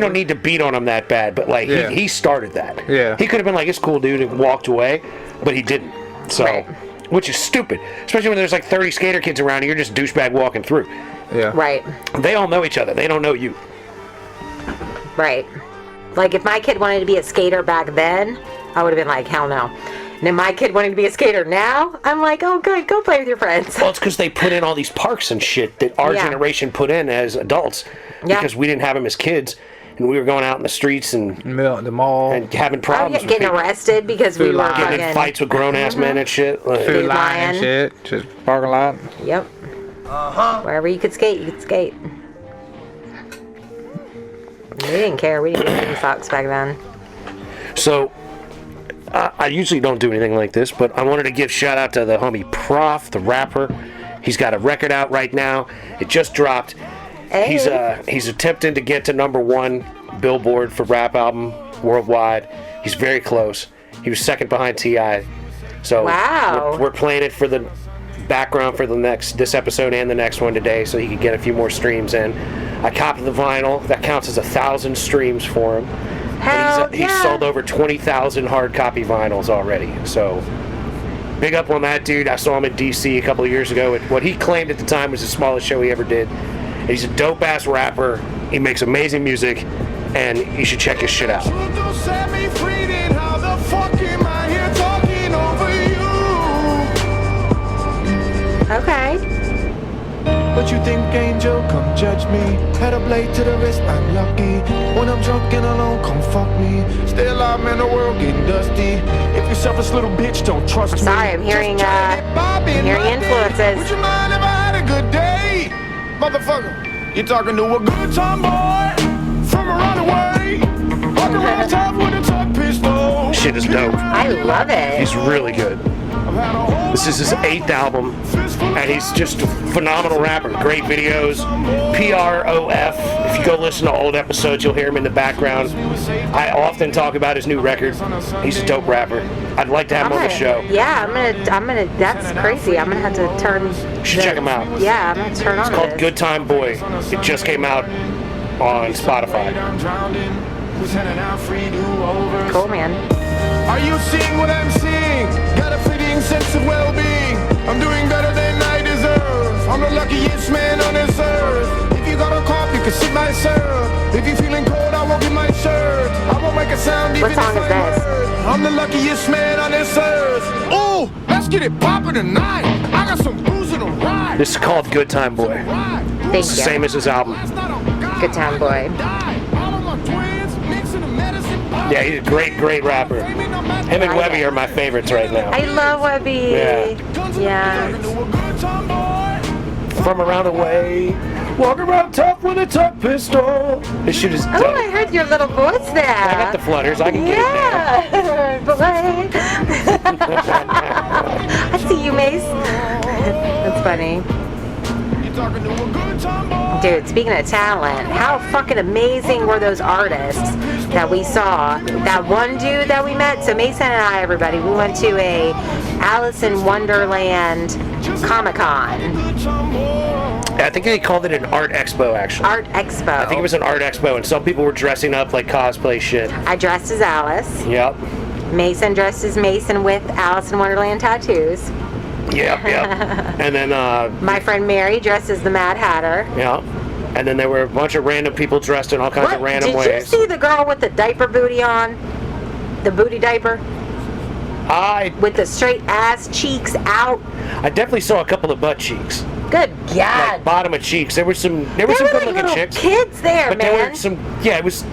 no need to beat on him that bad, but like he started that. Yeah. He could have been like, it's cool, dude, and walked away, but he didn't. So, which is stupid, especially when there's like 30 skater kids around and you're just douchebag walking through. Yeah. Right. They all know each other. They don't know you. Right. Like if my kid wanted to be a skater back then, I would have been like, hell no. And if my kid wanted to be a skater now, I'm like, oh good, go play with your friends. Well, it's because they put in all these parks and shit that our generation put in as adults because we didn't have them as kids. And we were going out in the streets and the mall and having problems. Getting arrested because we were getting in fights with grown ass men and shit. Like, food line and shit. Just parking lot. Yep. Wherever you could skate, you could skate. We didn't care. We didn't give any fucks back then. So, I usually don't do anything like this, but I wanted to give shout out to the homie Prof, the rapper. He's got a record out right now. It just dropped. Hey. He's attempting to get to #1 Billboard for rap album worldwide. He's very close. He was second behind T.I. So we're playing it for the background for this episode and the next one today, so he could get a few more streams in. I copied the vinyl. That counts as 1,000 streams for him. He's sold over 20,000 hard copy vinyls already. So big up on that dude. I saw him in D.C. a couple of years ago at what he claimed at the time was the smallest show he ever did. He's a dope-ass rapper. He makes amazing music, and you should check his shit out. Okay. What you think, angel? Come judge me. Had a blade to the wrist, I'm lucky. When I'm drunk and alone, come fuck me. Still, I'm in the world getting dusty. If you selfish little bitch, don't trust me. Sorry, I'm hearing influences. Would you mind if I had a good day? Motherfucker, you're talking to a good time boy from around the way. Walking around town with a tuck pistol. Shit is dope. I love it. He's really good. This is his 8th album, and he's just a phenomenal rapper. Great videos. Prof. If you go listen to old episodes, you'll hear him in the background. I often talk about his new record. He's a dope rapper. I'd like to have him on the show. Yeah, I'm gonna. That's crazy. I'm gonna have to turn. You should check him out. Yeah, I'm gonna turn on. It's called Good Time Boy. It just came out on Spotify. Cool, man. Are you seeing what I'm seeing? Got a fleeting sense of well-being. can sit myself. If you feeling cold, I won't get my shirt. I won't make a sound even What song if is I'm this? hurt. I'm the luckiest man on this earth. Ooh, let's get it poppin' tonight. I got some booze in the ride. This is called Good Time Boy. Thank you. Same as his album. Good Time Boy. Yeah, he's a great rapper. Him and Webby are my favorites right now. I love Webby. Yeah. From around the way, walk around tough with a tuck pistol. This shit is dope. Oh, I heard your little voice there. I got the flutters. I can get it Yeah. Boy. I see you, Mace. That's funny. Dude, speaking of talent, how fucking amazing were those artists that we saw? That one dude that we met, so Mason and I, everybody, we went to a Alice in Wonderland Comic-Con. I think they called it an art expo, actually. Art Expo. I think it was an art expo, and some people were dressing up like cosplay shit. I dressed as Alice. Yep. Mason dressed as Mason with Alice in Wonderland tattoos. Yep. And then, My friend Mary dressed as the Mad Hatter. yeah. And then there were a bunch of random people dressed in all kinds of random Did ways. you see the girl with the diaper booty on? The booty diaper? With the straight ass cheeks out? I definitely saw a couple of butt cheeks. Good God. Like bottom of cheeks. There were some there were good like looking little chicks. kids there, But man. there were some, yeah, it was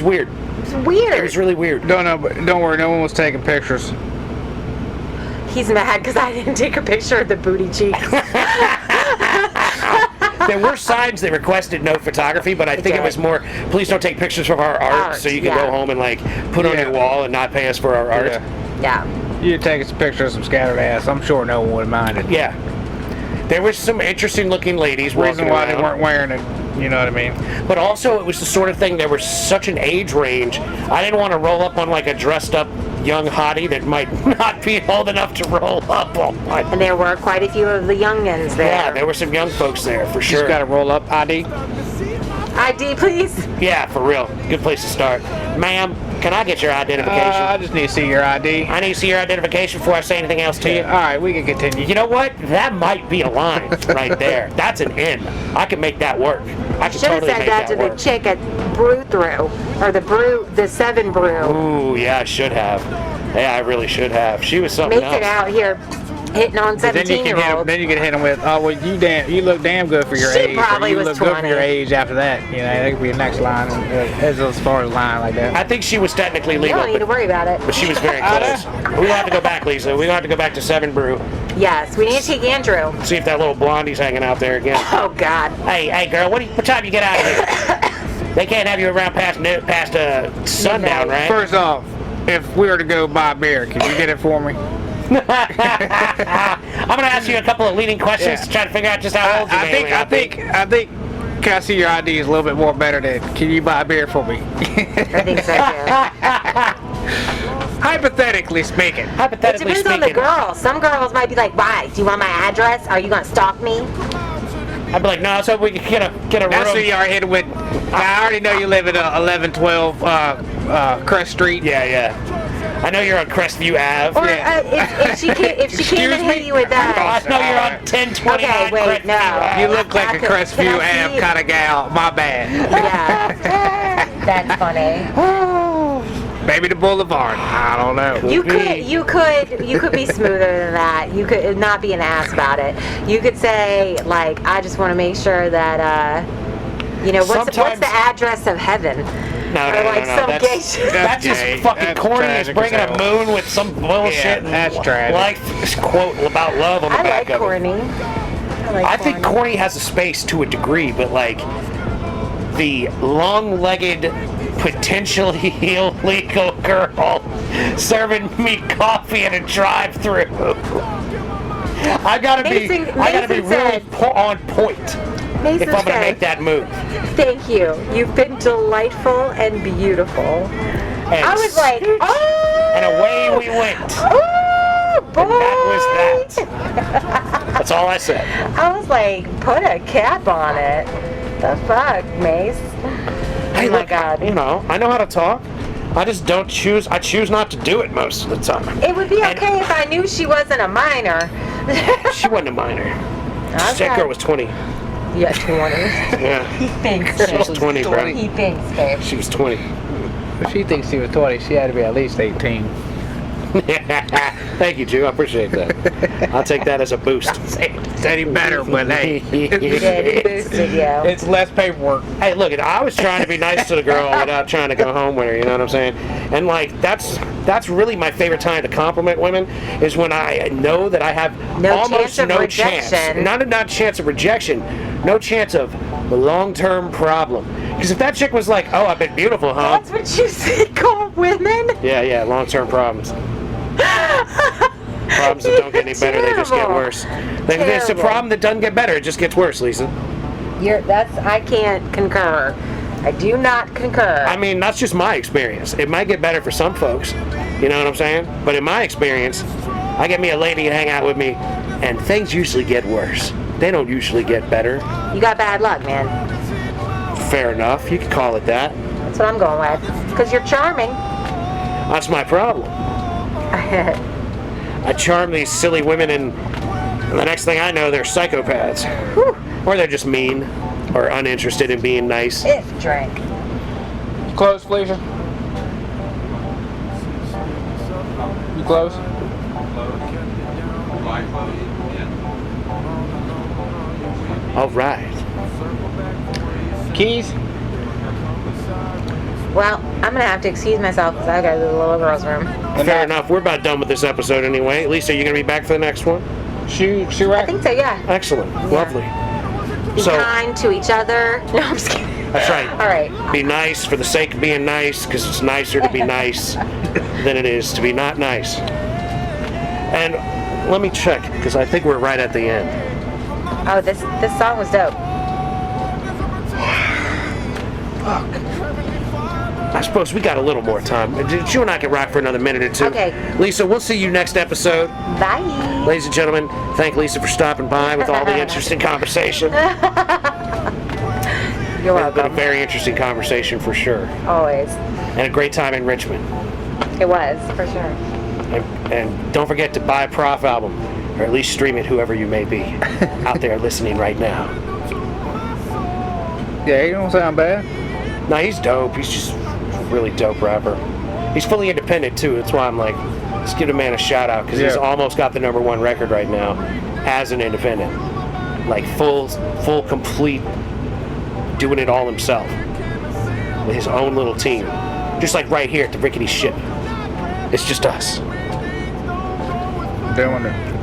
weird. It's weird. It was really weird. Don't worry, no one was taking pictures. He's mad because I didn't take a picture of the booty cheeks. There were signs that requested no photography, but I think it was more, please don't take pictures of our art, so you can go home and like put on your wall and not pay us for our art. Yeah. You take some pictures of some scattered ass. I'm sure no one would have minded. Yeah. There was some interesting looking ladies Reason walking why around. they weren't wearing it, you know what I mean? But also, it was the sort of thing, there was such an age range. I didn't want to roll up on like a dressed up young hottie that might not be old enough to roll up on. And there were quite a few of the youngins there. Yeah, there were some young folks there, for sure. Just got to roll up ID. ID, please. Yeah, for real. Good place to start. Ma'am, can I get your identification? I just need to see your ID. I need to see your identification before I say anything else to you. All right, we can continue. You know what? That might be a line right there. That's an N. I can make that work. I can Should have totally said make that that to work. the chick at Brew Through, or the 7 Brew. Ooh, yeah, I should have. Yeah, I really should have. She was something Making else. out here hitting on Then you can hit 17-year-olds. him. Then you can hit him with, oh well, you look damn good for your She age. probably or you was look good for 20. your age after that. You know, that could be your next line as far as line like that. I think she was technically You legal, don't need to worry about it. but she was very close. We'll have to go back, Lisa. We'll have to go back to 7 Brew. Yes, we need to take Andrew. See if that little blondie's hanging out there again. Oh, God. Hey, girl, what time you get out of here? They can't have you around past sundown, right? First off, if we were to go buy a beer, can you get it for me? I'm gonna ask you a couple of leading questions to try to figure out just how old you I think can I see your ID is a little bit more better than can you buy a beer for me? I think so, too. Hypothetically speaking. It Hypothetically depends on the speaking, girl. Some girls might be like, why? Do you want my address? Are you going to stalk me? I'd be like, no, so we can get a That's who room. you are hit with. I already know you live at 1112 Crest Street. Yeah. I know you're on Crestview Ave. Or if she came and hit you with that. I know you're on 1029 Okay, wait, Crestview no. Ave. You look like a Can Crestview I see- Ave kind of gal. My bad. Yeah. That's funny. Maybe the Boulevard. I don't know. You could be smoother than that. You could not be an ass about it. You could say like, I just want to make sure that what's the Sometimes- address of heaven? No, Or like some that's, gay shit. that's just gay. fucking That's corny as tragic bringing as a hell. moon with some bullshit. Yeah, that's and tragic. Life quote about love on the I back like of it. corny. I think corny has a space to a degree, but like the long-legged, potentially illegal girl serving me coffee in a drive-through. I gotta be Mason really said- on point Mason if I'm gonna said, make that move. thank you. You've been delightful and beautiful. And I was like, oh! and away we went. Oh, boy! And that was that. That's all I said. I was like, put a cap on it. The fuck, Mace? Hey, Oh my look, God. you know, I know how to talk. I just don't choose. I choose not to do it most of the time. It would be And- okay if I knew she wasn't a minor. She wasn't a minor. Okay. That girl was 20. Yeah, 20. Yeah, He thinks she was so. 20, bro. He thinks, babe. She was 20. If she thinks she was 20, she had to be at least 18. Thank you, Drew. I appreciate that. I'll take that as a boost. It's any better, but hey, Daddy boosted you. it's less paperwork. Hey, look, I was trying to be nice to the girl without trying to go home with her, you know what I'm saying? And like that's really my favorite time to compliment women is when I know that I have No almost chance of no rejection. chance. Not chance of rejection, no chance of a long-term problem. Because if that chick was like, "Oh, I've been beautiful, huh?" That's what you say, call women? Yeah, long-term problems. Problems that don't get any better, they just get Terrible. worse. It's a Terrible. problem that doesn't get better, it just gets worse, Lisa. I can't concur. I do not concur. I mean, that's just my experience. It might get better for some folks, you know what I'm saying? But in my experience, I get me a lady to hang out with me, and things usually get worse. They don't usually get better. You got bad luck, man. Fair enough, you could call it that. That's what I'm going with. Because you're charming. That's my problem. I charm these silly women, and the next thing I know, they're psychopaths. Whew. Or they're just mean, or uninterested in being nice. If drink. You close, Felicia? You close? All right. Keys? Well, I'm going to have to excuse myself because I got to go to the little girl's room. Fair enough. We're about done with this episode anyway. Lisa, are you going to be back for the next one? Shoe I rack? think so, yeah. Excellent. Lovely. Be kind to each other. No, I'm just kidding. That's right. All right. Be nice for the sake of being nice, because it's nicer to be nice than it is to be not nice. And let me check, because I think we're right at the end. Oh, this song was dope. I suppose we got a little more time. You and I can rock for another minute or two. Okay. Lisa, we'll see you next episode. Bye. Ladies and gentlemen, thank Lisa for stopping by with all the interesting conversation. You're It's been a welcome. very interesting conversation for sure. Always. And a great time in Richmond. It was, for sure. And don't forget to buy a Prof album, or at least stream it, whoever you may be out there listening right now. Yeah, you don't sound bad. No, he's dope. He's just a really dope rapper. He's fully independent too. That's why I'm like, let's give the man a shout out, because he's Yeah. almost got the #1 record right now as an independent. Like full, complete, doing it all himself with his own little team. Just like right here at the Rickety Ship. It's just us.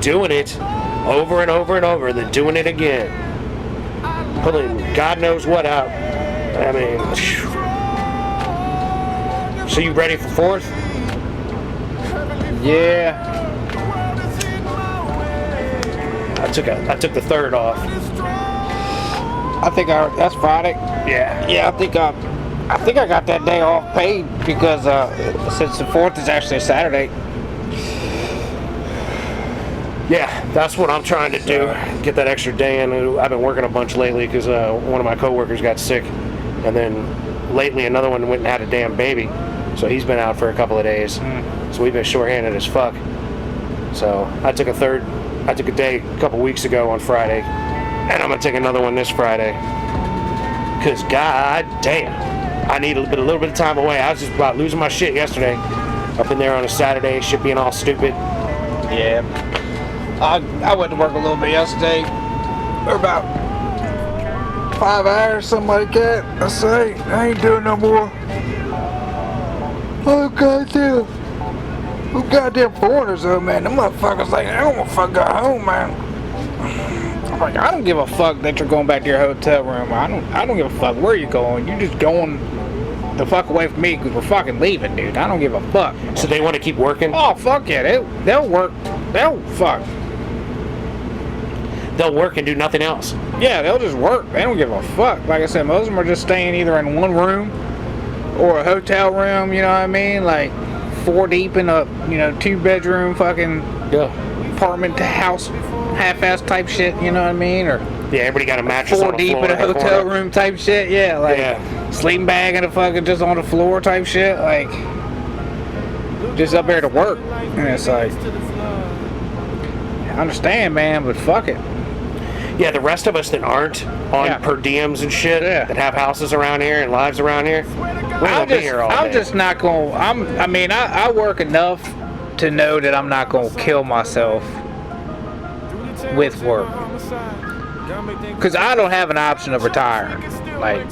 Doing it over and over and over, then doing it again. Pulling God knows what out. I mean, phew. So you ready for 4th? Yeah. I took the 3rd off. I think that's Friday. Yeah. Yeah, I think I got that day off paid because since the 4th is actually a Saturday. Yeah, that's what I'm trying to do. Get that extra day in. I've been working a bunch lately because one of my coworkers got sick, and then lately another one went and had a damn baby, so he's been out for a couple of days. So we've been shorthanded as fuck. So I took a day a couple weeks ago on Friday, and I'm gonna take another one this Friday. Cause god damn, I need a little bit of time away. I was just about losing my shit yesterday. Up in there on a Saturday, shit being all stupid. Yeah. I went to work a little bit yesterday. For about 5 hours, something like that. I say, I ain't doing no more. Oh goddamn. Those goddamn foreigners though, man. Them motherfuckers like, I don't want to fuck go home, man. I'm like, I don't give a fuck that you're going back to your hotel room. I don't give a fuck where you're going. You're just going the fuck away from me because we're fucking leaving, dude. I don't give a fuck. So they want to keep working? Oh, fuck yeah. They'll work. They'll fuck. They'll work and do nothing else. Yeah, they'll just work. They don't give a fuck. Like I said, most of them are just staying either in one room or a hotel room, you know what I mean? Like 4 deep in a, 2-bedroom fucking apartment house, half-ass type shit, you know what I mean? Or yeah, everybody got a mattress 4 on the deep floor in a hotel corner. room type shit, yeah. Like sleeping bag and a fucking just on the floor type shit, like just up there to work. And it's like, I understand, man, but fuck it. Yeah, the rest of us that aren't on per diems and shit, that have houses around here and lives around here, we're gonna be here all day. I'm just not gonna. I work enough to know that I'm not gonna kill myself with work, because I don't have an option of retiring. Like,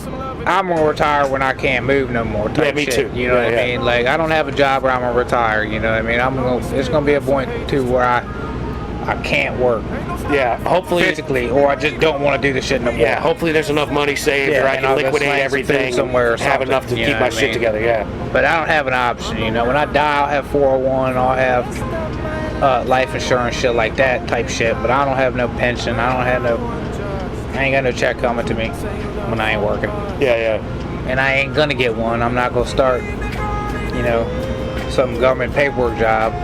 I'm gonna retire when I can't move no more. Type me shit, too. You know what I mean? Like, I don't have a job where I'm gonna retire. You know what I mean? It's gonna be a point too where I can't work. Yeah, hopefully physically, or I just don't want to do the shit no more. Yeah, hopefully there's enough money saved where I can liquidate everything somewhere, or have enough to keep my shit together. Yeah. But I don't have an option. You know, when I die, I'll have 401. I'll have life insurance, shit like that type shit. But I don't have no pension. I ain't got no check coming to me when I ain't working. Yeah. And I ain't gonna get one. I'm not gonna start, some government paperwork job.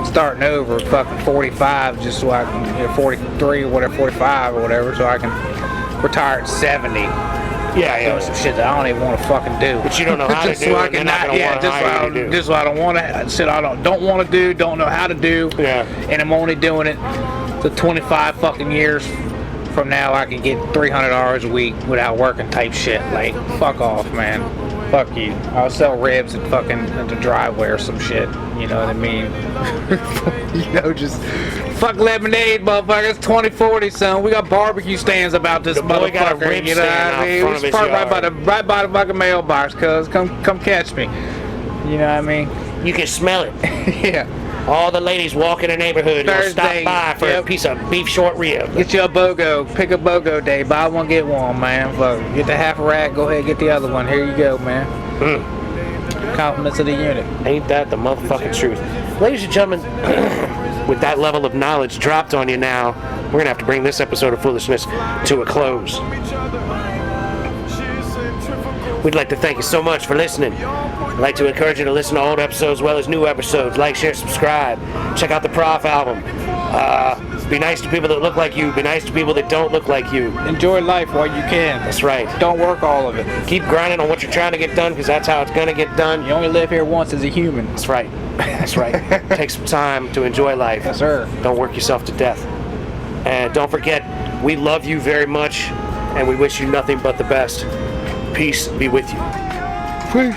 Starting over fucking 45 just so I can, 43 or whatever, 45 or whatever, so I can retire at 70. Yeah. Doing some shit that I don't even want to fucking do. But you don't know how to do so I it. can not, just what I don't want to, shit I don't want to do, don't know how to do. Yeah. And I'm only doing it to 25 fucking years from now. I can get $300 a week without working type shit. Like, fuck off, man. Fuck you. I'll sell ribs at the driveway or some shit. You know what I mean? Just fuck lemonade, motherfucker. It's 2040, son. We got barbecue stands about this motherfucker. Got a rib you know what I mean? Front of his yard. right by the fucking mailbox, cuz. Come catch me. You know what I mean? You can smell it. Yeah. All the ladies walk in the neighborhood and stop Thursday, by for a piece of beef short rib. Get you a BOGO. Pick a BOGO day. Buy one, get one, man. Fuck. Get the half a rack. Go ahead, get the other one. Here you go, man. Compliments of the unit. Ain't that the motherfucking truth? Ladies and gentlemen, with that level of knowledge dropped on you now, we're going to have to bring this episode of Foolishness to a close. We'd like to thank you so much for listening. I'd like to encourage you to listen to old episodes as well as new episodes. Like, share, subscribe. Check out the Prof album. Be nice to people that look like you. Be nice to people that don't look like you. Enjoy life while you can. That's right. Don't work all of it. Keep grinding on what you're trying to get done, because that's how it's going to get done. You only live here once as a human. That's right. That's right. Take some time to enjoy life. Yes, sir. Don't work yourself to death. And don't forget, we love you very much, and we wish you nothing but the best. Peace be with you. Peace.